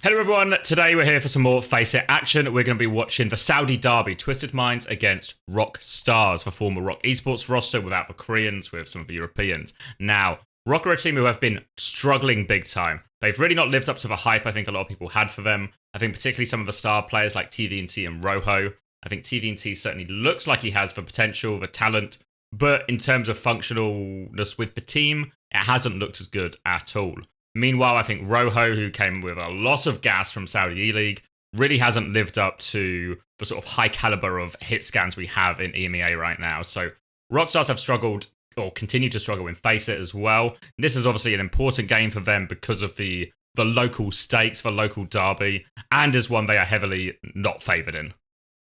Hello everyone, today we're here for some more FACEIT action. We're going to be watching the Saudi derby, Twisted Minds against ROCstars, the former ROC esports roster without the Koreans, with some of the Europeans. Now, ROC are a team who have been struggling big time. They've really not lived up to the hype I think a lot of people had for them. I think particularly some of the star players like TVNT and Rojo. I think TVNT certainly looks like he has the potential, the talent, but in terms of functionalness with the team, it hasn't looked as good at all. Meanwhile, I think Rojo, who came with a lot of gas from Saudi E-League, really hasn't lived up to the sort of high caliber of hit scans we have in EMEA right now. So ROCstars have struggled, or continue to struggle in FACEIT as well. This is obviously an important game for them because of the local stakes, the local derby, and is one they are heavily not favoured in.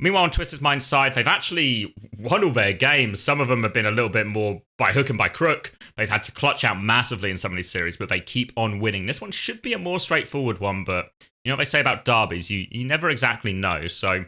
Meanwhile, on Twisted Minds' side, they've actually won all their games. Some of them have been a little bit more by hook and by crook. They've had to clutch out massively in some of these series, but they keep on winning. This one should be a more straightforward one, but you know what they say about derbies? You never exactly know. So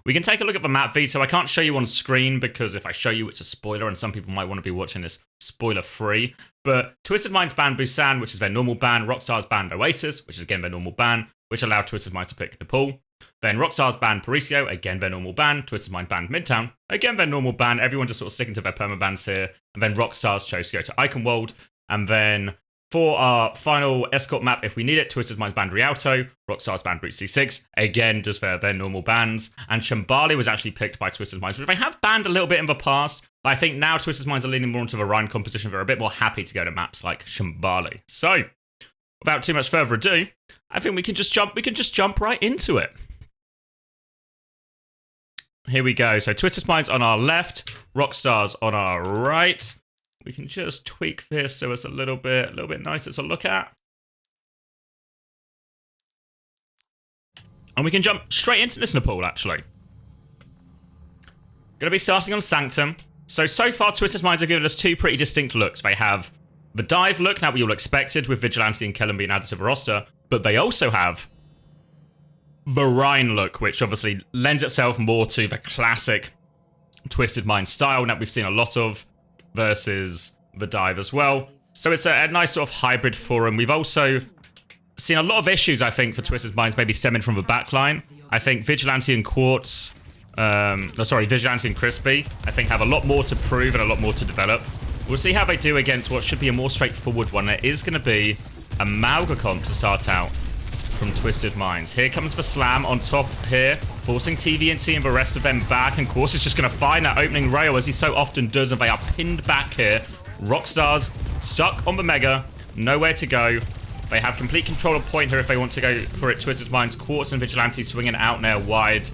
we can take a look at the map veto. I can't show you on screen because if I show you, it's a spoiler, and some people might want to be watching this spoiler-free. But Twisted Minds banned Busan, which is their normal ban. ROCstars banned Oasis, which is again their normal ban, which allowed Twisted Minds to pick Nepal. Then ROCstars banned Parisio, again their normal ban. Twisted Mind banned Midtown, again their normal ban. Everyone just sort of sticking to their permabans here. And then ROCstars chose to go to Iconworld. And then for our final escort map, if we need it, Twisted Minds banned Rialto, ROCstars banned Route C6, again just their normal bans. And Shambali was actually picked by Twisted Minds, which they have banned a little bit in the past. But I think now Twisted Minds are leaning more into the Rhine composition. They're a bit more happy to go to maps like Shambali. So, without too much further ado, I think we can just jump right into it. Here we go. So Twisted Minds on our left, ROCstars on our right. We can just tweak this so it's a little bit nicer to look at. And we can jump straight into this Nepal, actually. Going to be starting on Sanctum. So far, Twisted Minds have given us two pretty distinct looks. They have the dive look, now we all expected, with Vigilante and Kellen being added to the roster. But they also have the Rhine look, which obviously lends itself more to the classic Twisted Mind style that we've seen a lot of, versus the dive as well. So it's a nice sort of hybrid for them. We've also seen a lot of issues, I think, for Twisted Minds maybe stemming from the backline. I think Vigilante and Quartz, Vigilante and Crispy, I think have a lot more to prove and a lot more to develop. We'll see how they do against what should be a more straightforward one. It is going to be a Malga comp to start out from Twisted Minds. Here comes the slam on top here, forcing TVNT and the rest of them back, and Course is just going to find that opening rail as he so often does, and they are pinned back here. ROCstars stuck on the Mega, nowhere to go. They have complete control of point here if they want to go for it. Twisted Minds, Quartz and Vigilante swinging out now wide.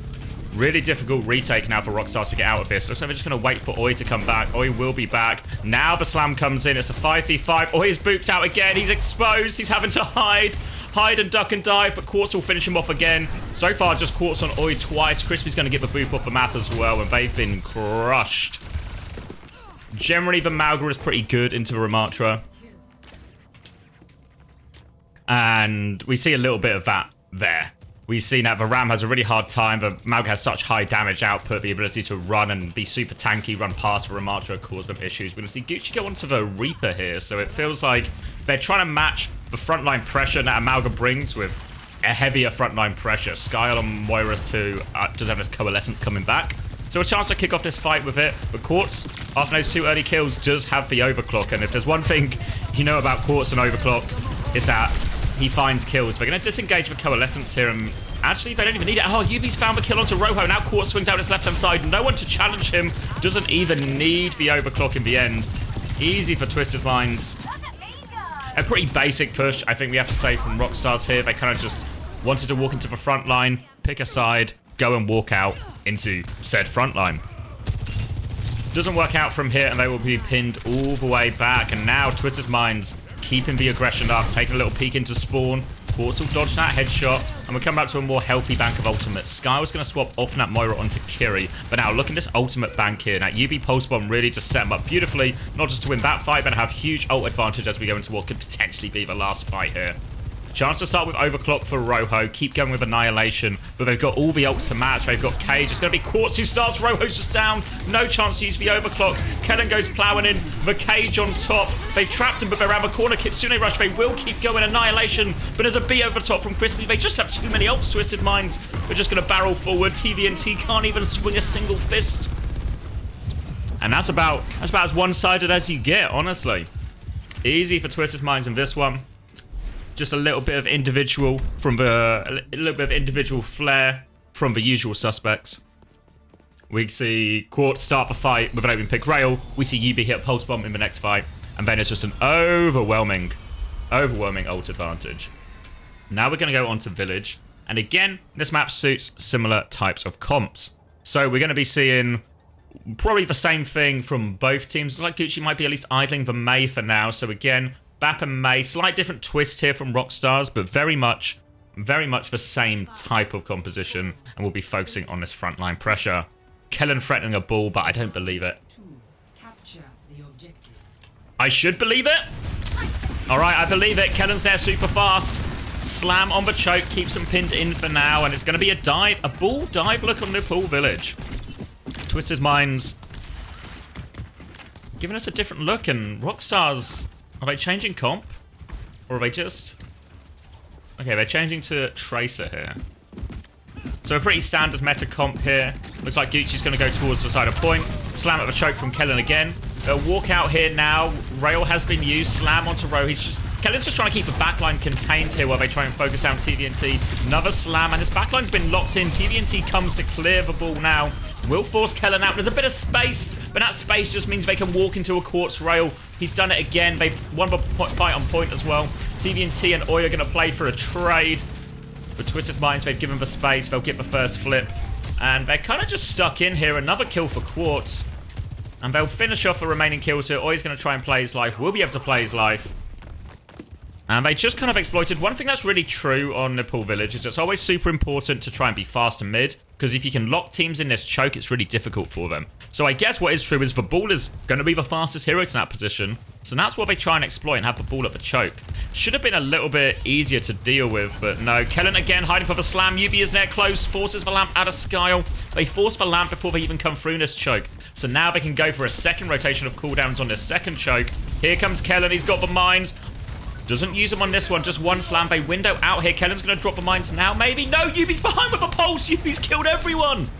Really difficult retake now for ROCstars to get out of this. Looks like they're just going to wait for Oi to come back. Oi will be back. Now the slam comes in. It's a 5v5. Oi is booped out again. He's exposed. He's having to hide and duck and dive, but Quartz will finish him off again. So far, just Quartz on Oi twice. Crispy's going to get the boop off the map as well, and they've been crushed. Generally, the Malga is pretty good into the Ramatra. And we see a little bit of that there. We've seen that the Ram has a really hard time. The Malga has such high damage output, the ability to run and be super tanky, run past the Ramatra, cause them issues. We're going to see Gucci go onto the Reaper here, so it feels like they're trying to match the frontline pressure that Amalga brings with a heavier frontline pressure. Skyle and Moira's too does have this Coalescence coming back. So a chance to kick off this fight with it. But Quartz, after those two early kills, does have the overclock. And if there's one thing you know about Quartz and overclock, it's that he finds kills. They're going to disengage with Coalescence here, and actually they don't even need it. Oh, Yubi's found the kill onto Rojo. Now Quartz swings out his left-hand side. No one to challenge him. Doesn't even need the overclock in the end. Easy for Twisted Minds. A pretty basic push, I think we have to say, from ROCstars here. They kind of just wanted to walk into the front line, pick a side, go and walk out into said front line. Doesn't work out from here, and they will be pinned all the way back. And now Twisted Minds keeping the aggression up, taking a little peek into spawn. Quartz will dodge that headshot, and we'll come back to a more healthy bank of ultimates. Sky was going to swap off that Moira onto Kiri, but now look at this ultimate bank here. Now UB Pulse Bomb really just set him up beautifully, not just to win that fight, but have huge ult advantage as we go into what could potentially be the last fight here. Chance to start with Overclock for Rojo, keep going with Annihilation, but they've got all the ults to match. They've got Cage. It's going to be Quartz who starts. Rojo's just down. No chance to use the overclock. Kellen goes plowing in. The Cage on top. They've trapped him, but they're around the corner. Kitsune Rush. They will keep going. Annihilation, but there's a B over the top from Crispy. They just have too many ults. Twisted Minds. They're just going to barrel forward. TVNT can't even swing a single fist. And that's about as one-sided as you get, honestly. Easy for Twisted Minds in this one. Just a little bit of individual flair from the usual suspects. We see Quartz start the fight with an open pick rail. We see Yubi hit a pulse bomb in the next fight, and then it's just an overwhelming ult advantage. Now we're going to go on to Village, and again, this map suits similar types of comps. So we're going to be seeing probably the same thing from both teams. Like Gucci might be at least idling the Mei for now. So again, Bap and Mei, slight different twist here from ROCstars, but very much the same type of composition. And we'll be focusing on this frontline pressure. Kellen threatening a ball, but I don't believe it. I should believe it. All right, I believe it. Kellen's there super fast. Slam on the choke, keeps him pinned in for now, and it's going to be a dive, a ball dive look on Nepal Village. Twisted Minds giving us a different look, and ROCstars, are they changing comp? Or are they just... Okay, they're changing to Tracer here. So a pretty standard meta comp here. Looks like Gucci's going to go towards the side of point. Slam at the choke from Kellen again. They'll walk out here now. Rail has been used. Slam onto Ro. Kellen's just trying to keep the backline contained here while they try and focus down TVNT. Another slam, and this backline's been locked in. TVNT comes to clear the ball now. Will force Kellen out. There's a bit of space, but that space just means they can walk into a Quartz rail. He's done it again. They've won the fight on point as well. TVNT and Oi are going to play for a trade. But Twisted Minds, they've given the space. They'll get the first flip. And they're kind of just stuck in here. Another kill for Quartz. And they'll finish off the remaining kills here. Oi's going to try and play his life. Will be able to play his life. And they just kind of exploited. One thing that's really true on Nepal Village is it's always super important to try and be fast and mid, because if you can lock teams in this choke, it's really difficult for them. So I guess what is true is the ball is going to be the fastest hero to that position. So that's what they try and exploit and have the ball at the choke. Should have been a little bit easier to deal with, but no. Kellen again hiding for the slam. Yubi is there close, forces the lamp out of Skyle. They force the lamp before they even come through this choke. So now they can go for a second rotation of cooldowns on this second choke. Here comes Kellen. He's got the mines. Doesn't use them on this one, just one slam. They window out here. Kellen's going to drop the mines now, maybe. No, Yubi's behind with a pulse. Yubi's killed everyone.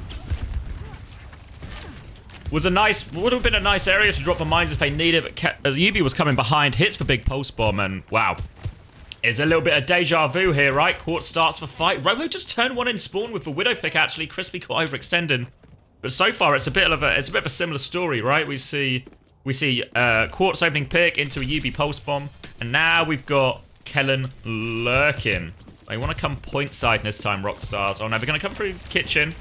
Would have been a nice area to drop the mines if they needed it, but Yubi was coming behind, hits for big pulse bomb, and wow. It's a little bit of deja vu here, right? Quartz starts the fight. Rojo just turned one in spawn with the Widow pick, actually. Crispy caught overextending. But so far, it's a bit of a similar story, right? We see Quartz opening pick into a Yubi pulse bomb. And now we've got Kellen lurking. They want to come point side this time, ROCstars. Oh no, they're going to come through kitchen.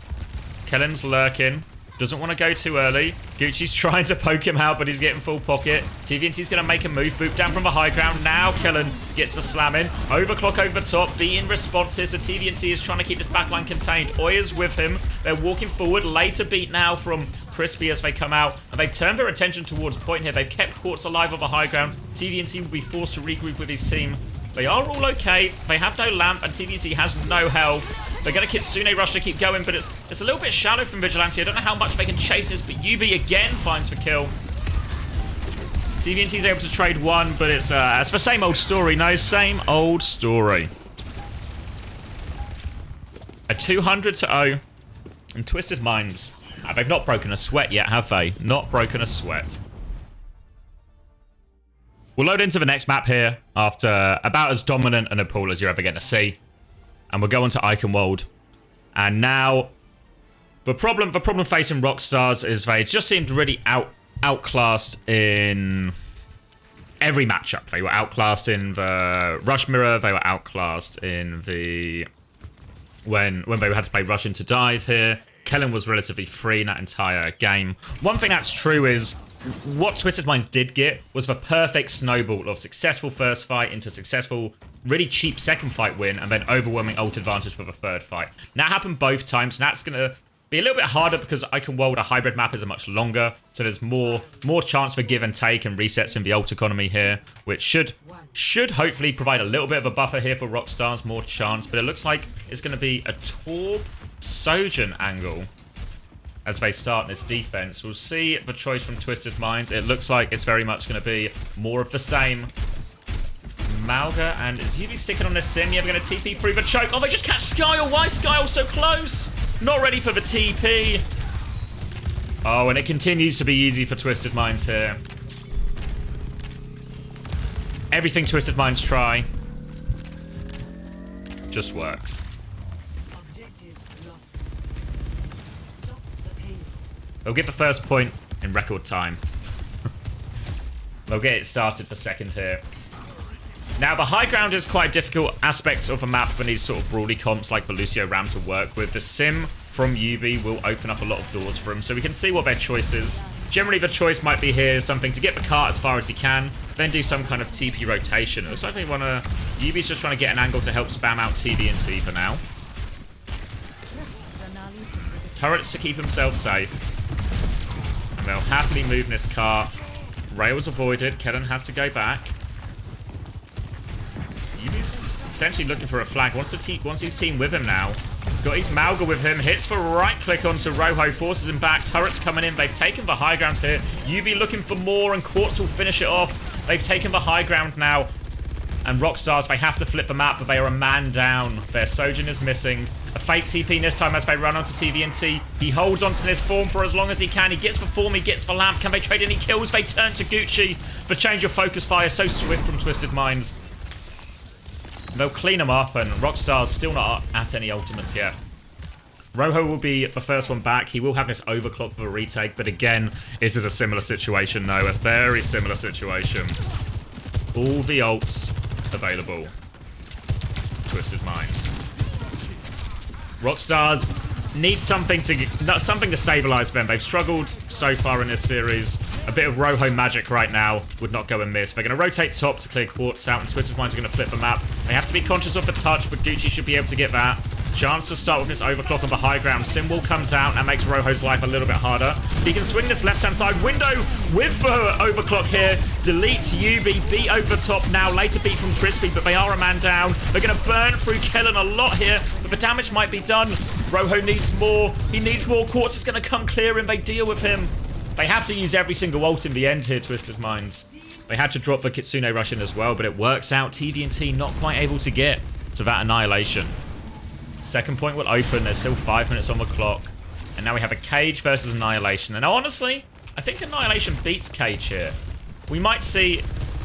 Kellen's lurking. Doesn't want to go too early. Gucci's trying to poke him out, but he's getting full pocket. TVNT's going to make a move. Boop down from the high ground. Now Kellen gets the slam in. Overclock over the top. B in responses. So TVNT is trying to keep this backline contained. Oi is with him. They're walking forward. Later beat now from Crispy as they come out. And they've turned their attention towards point here. They've kept Quartz alive on the high ground. TVNT will be forced to regroup with his team. They are all okay. They have no lamp, and TVNT has no health. They're going to Kitsune Rush to keep going, but it's a little bit shallow from Vigilante. I don't know how much they can chase this, but Yubi again finds the kill. TVNT's able to trade one, but it's the same old story. No, same old story. A 200-0 and Twisted Minds. They've not broken a sweat yet, have they? Not broken a sweat. We'll load into the next map here after about as dominant an Nepal as you're ever going to see. And we'll go on to Eichenwald. And now, the problem facing ROCstars is they just seemed really outclassed in every matchup. They were outclassed in the Rush Mirror. They were outclassed in the... When they had to play Rush into Dive here. Kellen was relatively free in that entire game. One thing that's true is what Twisted Minds did get was the perfect snowball of successful first fight into successful, really cheap second fight win, and then overwhelming ult advantage for the third fight. That happened both times, and that's going to Be a little bit harder because Icon World, a hybrid map, is a much longer, so there's more chance for give and take and resets in the ult economy here, which should hopefully provide a little bit of a buffer here for ROCstars, more chance, but it looks like it's going to be a Torb Sojourn angle as they start this defense. We'll see the choice from Twisted Minds. It looks like it's very much going to be more of the same. Malga, and is Yubi sticking on this sim? Yeah, we're going to TP through the choke. Oh, they just catch Skyle. Why is Skyle so close? Not ready for the TP. Oh, and it continues to be easy for Twisted Minds here. Everything Twisted Minds try just works. They'll get the first point in record time. They'll get it started for second here. Now, the high ground is quite a difficult aspect of a map for these sort of brawly comps like the Lucio Ram to work with. The sim from Yubi will open up a lot of doors for him, so we can see what their choice is. Generally, the choice might be here something to get the cart as far as he can, then do some kind of TP rotation. It looks like they want to... Yubi's just trying to get an angle to help spam out TD&T for now. Turrets to keep himself safe. And they'll happily move in this cart. Rails avoided. Kellen has to go back. Yubi's essentially looking for a flag. Wants his team with him now. Got his Malga with him. Hits for right click onto Rojo. Forces him back. Turrets coming in. They've taken the high ground here. Yubi looking for more, and Quartz will finish it off. They've taken the high ground now. And ROCstars, they have to flip the map, but they are a man down. Their Sojourn is missing. A fake TP this time as they run onto TVNT. He holds onto this form for as long as he can. He gets the form, he gets the lamp. Can they trade any kills? They turn to Gucci. The change of focus fire so swift from Twisted Minds. They'll clean them up, and ROCstars still not at any ultimates yet. Rojo will be the first one back. He will have this overclock for a retake, but again, this is a similar situation, though. A very similar situation. All the ults available. Twisted Minds. ROCstars need something to stabilize them. They've struggled so far in this series. A bit of Rojo magic right now would not go amiss. They're going to rotate top to clear Quartz out, and Twisted Minds are going to flip the map. They have to be conscious of the touch, but Gucci should be able to get that. Chance to start with this overclock on the high ground. Symbol comes out and makes Rojo's life a little bit harder. He can swing this left-hand side window with the overclock here. Deletes Yubi, beat over the top now. Later beat from Crispy, but they are a man down. They're going to burn through Kellen a lot here, but the damage might be done. Rojo needs more. He needs more. Quartz is going to come clear and they deal with him. They have to use every single ult in the end here, Twisted Minds. They had to drop the Kitsune rush in as well, but it works out. TVNT not quite able to get to that annihilation. Second point will open. There's still 5 minutes on the clock. And now we have a Cage versus Annihilation. And honestly, I think Annihilation beats Cage here. We might see...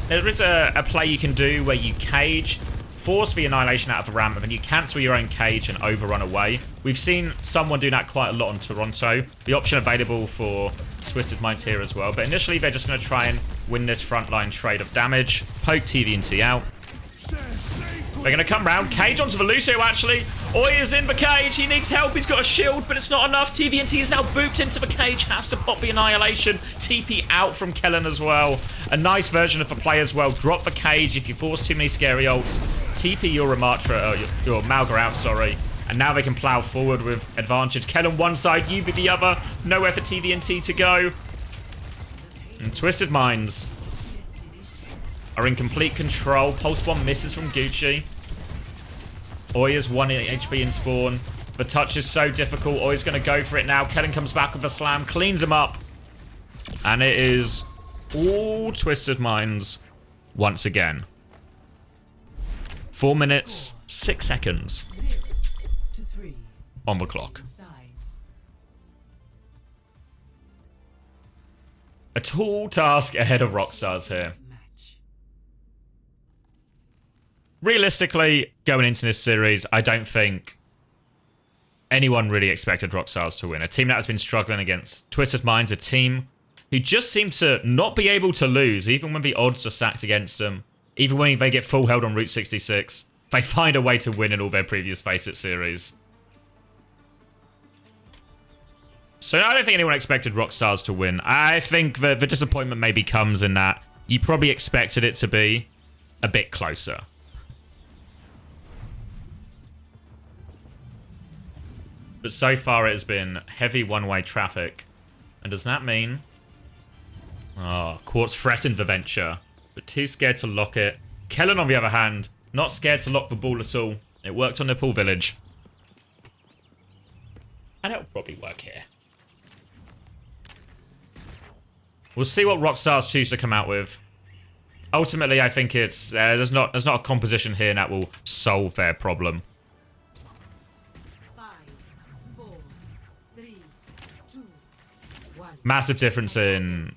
There is a play you can do where you Cage, force the Annihilation out of the ramp, and then you cancel your own Cage and overrun away. We've seen someone do that quite a lot on Toronto. The option available for Twisted Minds here as well. But initially, they're just going to try and win this frontline trade of damage. Poke TVNT out. They're going to come round. Cage onto the Lucio, actually. Oi is in the cage. He needs help. He's got a shield, but it's not enough. TVNT is now booped into the cage. Has to pop the Annihilation. TP out from Kellen as well. A nice version of the play as well. Drop the cage if you force too many scary ults. TP your Ramatra, your Malga out, sorry. And now they can plow forward with advantage. Kellen one side, Yubi the other. Nowhere for TVNT to go. And Twisted Minds are in complete control. Pulse Bomb misses from Gucci. Oya's 1 HP in spawn. The touch is so difficult. Oya's going to go for it now. Kellen comes back with a slam, cleans him up. And it is all Twisted Minds once again. 4 minutes, 6 seconds on the clock. A tall task ahead of ROCstars here. Realistically, going into this series, I don't think anyone really expected ROCstars to win. A team that has been struggling against Twisted Minds, a team who just seem to not be able to lose, even when the odds are stacked against them. Even when they get full held on Route 66, they find a way to win in all their previous FACEIT series. So I don't think anyone expected ROCstars to win. I think the disappointment maybe comes in that you probably expected it to be a bit closer. But so far it has been heavy one-way traffic. And does that mean... Oh, Quartz threatened the venture, but too scared to lock it. Kellen, on the other hand, not scared to lock the ball at all. It worked on Nepal Village. And it'll probably work here. We'll see what ROCstars choose to come out with. Ultimately, I think it's there's not a composition here that will solve their problem. 5, 4, 3, 2, 1. Massive difference in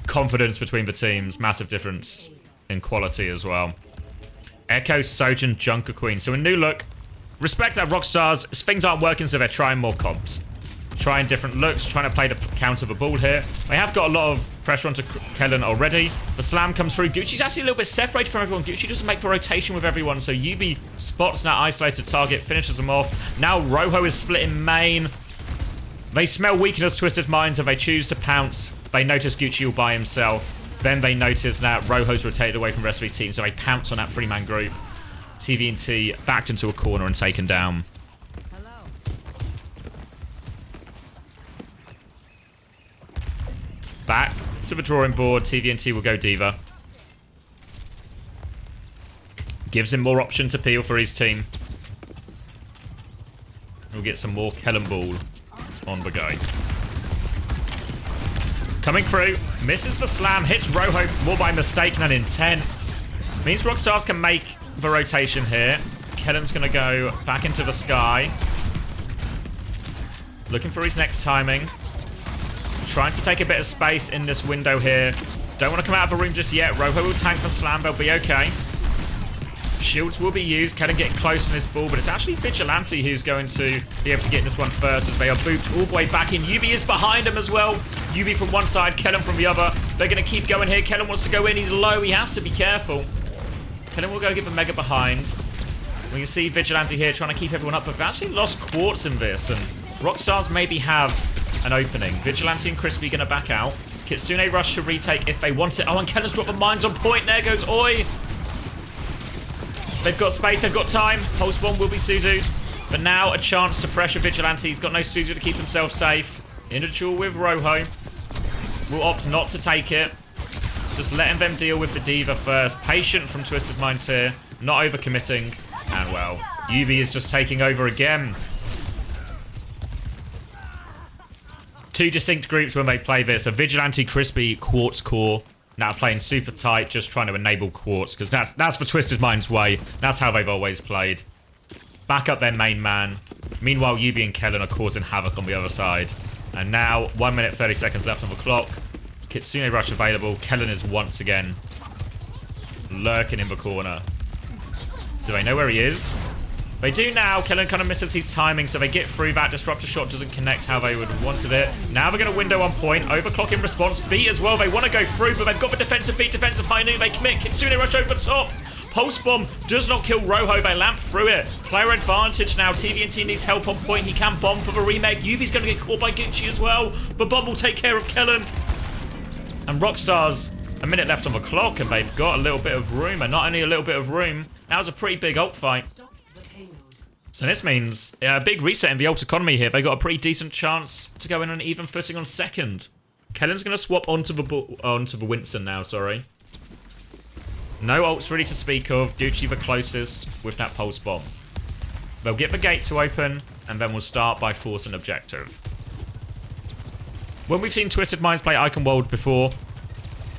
confidence between the teams. Massive difference in quality as well. Echo, Sojourn, Junker Queen. So a new look. Respect that ROCstars. Things aren't working, so they're trying more comps. Trying different looks, trying to play the counter the ball here. They have got a lot of pressure onto Kellen already. The slam comes through. Gucci's actually a little bit separated from everyone. Gucci doesn't make the rotation with everyone, so Yubi spots that isolated target, finishes them off. Now Rojo is split in main. They smell weakness, Twisted Minds, and they choose to pounce. They notice Gucci all by himself. Then they notice that Rojo's rotated away from the rest of his team, so they pounce on that three-man group. TVNT backed into a corner and taken down. Back to the drawing board. TVNT will go Diva. Gives him more option to peel for his team. We'll get some more Kellen ball on the go. Coming through. Misses the slam. Hits Rojo more by mistake than intent. Means ROCstars can make the rotation here. Kellen's going to go back into the sky. Looking for his next timing. Trying to take a bit of space in this window here. Don't want to come out of the room just yet. Rojo will tank the slam. They'll be okay. Shields will be used. Kellen getting close on this ball, but it's actually Vigilante who's going to be able to get this one first as they are booped all the way back in. Yubi is behind him as well. Yubi from one side, Kellen from the other. They're going to keep going here. Kellen wants to go in. He's low. He has to be careful. Kellen will go give a mega behind. We can see Vigilante here trying to keep everyone up, but they've actually lost Quartz in this, and ROCstars maybe have an opening. Vigilante and Crispy going to back out. Kitsune rush to retake if they want it. Oh, and Kellen's dropped the mines on point. There goes Oi. They've got space. They've got time. Pulse bomb will be Suzu'd. But now a chance to pressure Vigilante. He's got no Suzu to keep himself safe. In a duel with Rojo. Will opt not to take it. Just letting them deal with the Diva first. Patient from Twisted Minds here. Not overcommitting. And well, Yubi is just taking over again. Two distinct groups when they play this. A Vigilante, Crispy, Quartz core. Now playing super tight, just trying to enable Quartz, because that's the Twisted Minds way. That's how they've always played. Back up their main man. Meanwhile, Yubi and Kellen are causing havoc on the other side. And now, 1 minute, 30 seconds left on the clock. Kitsune rush available. Kellen is once again lurking in the corner. Do they know where he is? They do now. Kellen kind of misses his timing, so they get through that. Disruptor shot doesn't connect how they would have wanted it. Now they're going to window on point. Overclock in response. Beat as well. They want to go through, but they've got the defensive beat, defensive high noon. They commit. Kitsune rush over the top. Pulse bomb does not kill Rojo. They lamp through it. Player advantage now. TVNT needs help on point. He can bomb for the remake. Yubi's going to get caught by Gucci as well, but bomb will take care of Kellen. And ROCstars, a minute left on the clock, and they've got a little bit of room. And not only a little bit of room, that was a pretty big ult fight. So this means a big reset in the ult economy here. They got a pretty decent chance to go in on an even footing on second. Kellen's going to swap onto the Winston now, sorry. No ults really to speak of. Gucci the closest with that pulse bomb. They'll get the gate to open, and then we'll start by forcing objective. When we've seen Twisted Minds play Icon World before,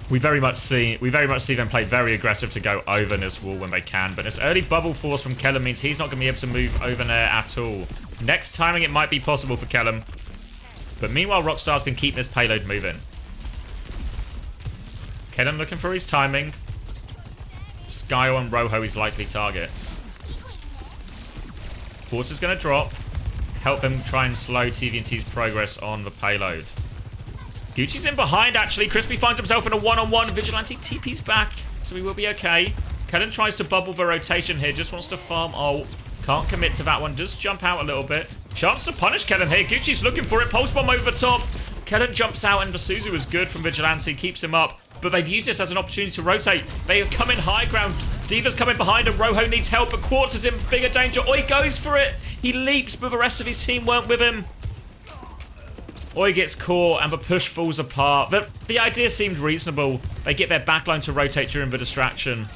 we very much see them play very aggressive to go over this wall when they can. But this early bubble force from Kellen means he's not going to be able to move over there at all. Next timing, it might be possible for Kellen. But meanwhile, ROCstars can keep this payload moving. Kellen looking for his timing. Skyo and Rojo his likely targets. Quartz is going to drop. Help them try and slow TVNT's progress on the payload. Gucci's in behind, actually. Crispy finds himself in a one-on-one. Vigilante TP's back, so he will be okay. Kellen tries to bubble the rotation here. Just wants to farm ult. Can't commit to that one. Just jump out a little bit. Chance to punish Kellen here. Gucci's looking for it. Pulse bomb over the top. Kellen jumps out, and the Suzu is good from Vigilante. Keeps him up. but they've used this as an opportunity to rotate. They are coming high ground. D.Va's coming behind him. Rojo needs help, but Quartz is in bigger danger. Oi goes for it. He leaps, but the rest of his team weren't with him. Oi gets caught, and the push falls apart. The idea seemed reasonable. They get their backline to rotate during the distraction.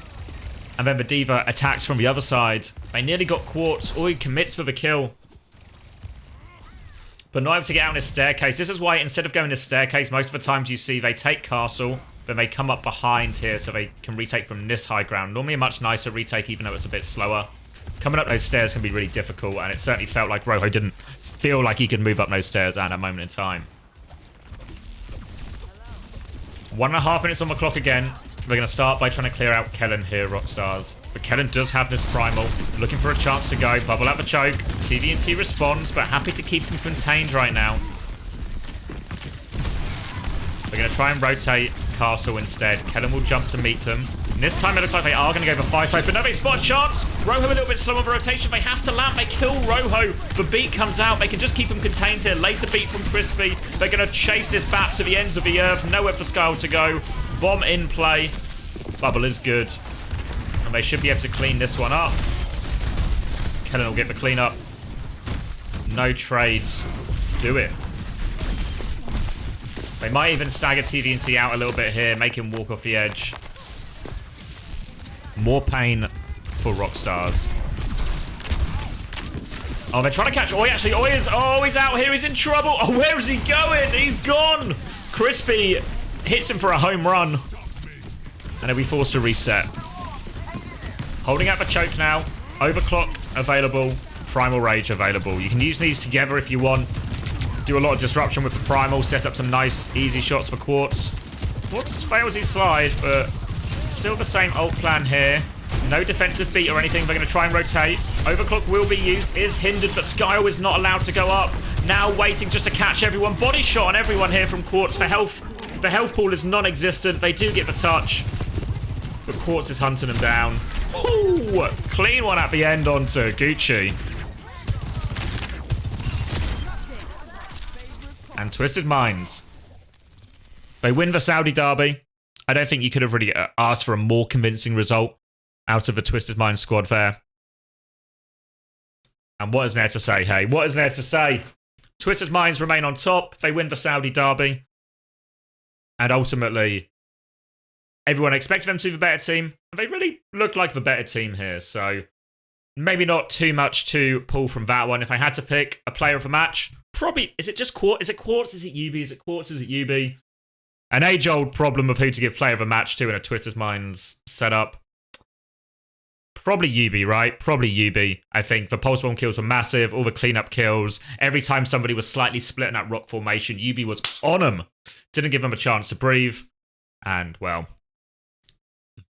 And then the D.Va attacks from the other side. They nearly got Quartz. Oi commits for the kill. But not able to get out on his staircase. This is why instead of going to staircase, most of the times you see they take castle, then they come up behind here so they can retake from this high ground. Normally a much nicer retake, even though it's a bit slower. Coming up those stairs can be really difficult, and it certainly felt like Rojo didn't feel like he could move up those stairs at a moment in time. 1.5 minutes on the clock again. We're going to start by trying to clear out Kellen here, ROCstars. But Kellen does have this primal, looking for a chance to go. Bubble out the choke. TVNT responds, but happy to keep him contained right now. We're going to try and rotate Castle instead. Kellen will jump to meet them. And this time it looks like they are going to go for FACEIT, but no, they spot a chance. Rojo a little bit slow on the rotation. They have to land. They kill Rojo. The beat comes out. They can just keep him contained here. Later beat from Crispy. They're going to chase this back to the ends of the earth. Nowhere for Skyle to go. Bomb in play. Bubble is good. And they should be able to clean this one up. Kellen will get the clean up. No trades. Do it. They might even stagger TVNT out a little bit here, make him walk off the edge. More pain for ROCstars. Oh, they're trying to catch Oi. Actually, Oi is... Oh, he's out here. He's in trouble. Oh, where is he going? He's gone. Crispy hits him for a home run. And he'll be forced to reset. Holding out the choke now. Overclock available. Primal Rage available. You can use these together if you want. Do a lot of disruption with the Primal. Set up some nice, easy shots for Quartz. Quartz fails his slide, but still the same ult plan here. No defensive beat or anything. They're going to try and rotate. Overclock will be used. Is hindered, but Skyle is not allowed to go up. Now waiting just to catch everyone. Body shot on everyone here from Quartz. The health pool is non-existent. They do get the touch. But Quartz is hunting him down. Ooh, clean one at the end onto Gucci. And Twisted Minds. They win the Saudi Derby. I don't think you could have really asked for a more convincing result out of the Twisted Minds squad there. And what is there to say, hey? What is there to say? Twisted Minds remain on top. They win the Saudi Derby. And ultimately, everyone expected them to be the better team. And they really look like the better team here. So maybe not too much to pull from that one. If I had to pick a player of the match, probably, is it just Quartz? Is it Quartz? Is it UB? Is it Quartz? Is it UB? An age-old problem of who to give player of a match to in a Twisted Minds setup. Probably UB, right? Probably UB. I think the pulse bomb kills were massive. All the cleanup kills. Every time somebody was slightly split in that rock formation, UB was on them. Didn't give them a chance to breathe. And, well,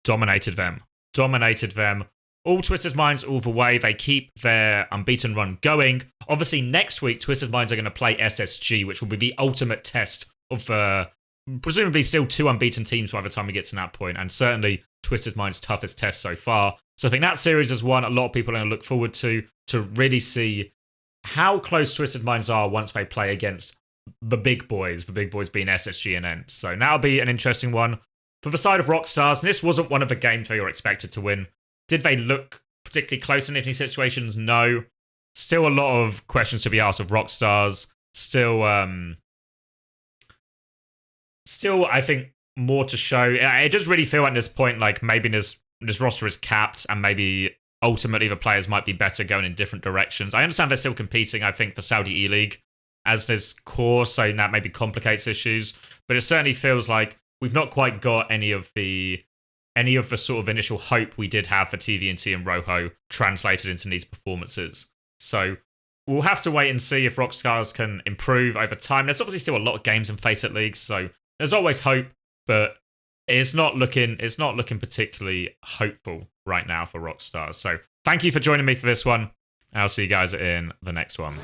dominated them. Dominated them. All Twisted Minds all the way. They keep their unbeaten run going. Obviously, next week, Twisted Minds are going to play SSG, which will be the ultimate test of presumably still 2 unbeaten teams by the time we get to that point. And certainly Twisted Minds' toughest test so far. So I think that series is one a lot of people are going to look forward to really see how close Twisted Minds are once they play against the big boys being SSG and ENT. So that'll be an interesting one. For the side of ROCstars, this wasn't one of the games they were expected to win. Did they look particularly close in any situations? No. Still a lot of questions to be asked of ROCstars. Still, I think, more to show. It does really feel at this point like maybe this roster is capped and maybe ultimately the players might be better going in different directions. I understand they're still competing, I think, for Saudi E-League as this core, so that maybe complicates issues. But it certainly feels like we've not quite got any of the sort of initial hope we did have for TVNT and Rojo translated into these performances. So we'll have to wait and see if ROCstars can improve over time. There's obviously still a lot of games in FACEIT leagues, so there's always hope, but it's not looking particularly hopeful right now for ROCstars. So thank you for joining me for this one. I'll see you guys in the next one.